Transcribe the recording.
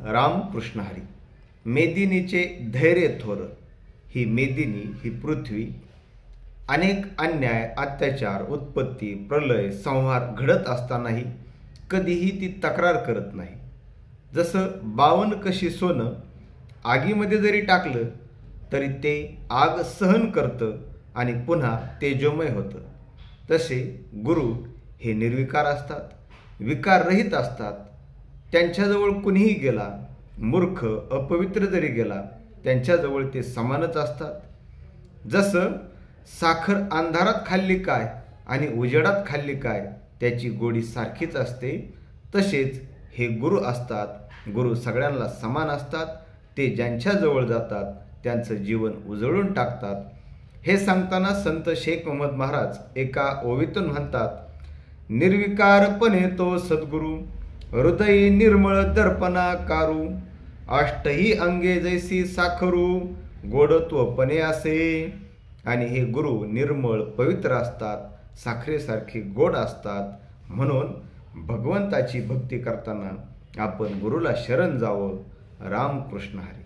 रामकृष्ण हरी. मेदिनीचे धैर्य थोर. ही मेदिनी, ही पृथ्वी अनेक अन्याय, अत्याचार, उत्पत्ती, प्रलय, संहार घडत असतानाही कधीही ती तक्रार करत नाही. जसं 52 कशी सोनं आगीमध्ये जरी टाकलं तरी ते आग सहन करतं आणि पुन्हा तेजोमय होतं. तसे गुरु हे निर्विकार असतात, विकाररहित असतात. त्यांच्याजवळ कुणीही गेला, मूर्ख अपवित्र जरी गेला, त्यांच्याजवळ ते समानच असतात. जसं साखर अंधारात खाल्ली काय आणि उजेडात खाल्ली काय त्याची गोडी सारखीच असते, तसेच हे गुरु असतात. गुरु सगळ्यांना समान असतात. ते ज्यांच्याजवळ जातात त्यांचं जीवन उजळून टाकतात. हे सांगताना संत शेख मोहम्मद महाराज एका ओवीतून म्हणतात, निर्विकारपणे तो सद्गुरु, हृदयी निर्मळ दर्पणा कारू, अष्टही अंगे जैसी साखरू, गोडत्वपणे असे. आणि हे गुरु निर्मळ पवित्र असतात, साखरेसारखे गोड असतात. म्हणून भगवंताची भक्ती करताना आपण गुरुला शरण जावं. रामकृष्ण हरी.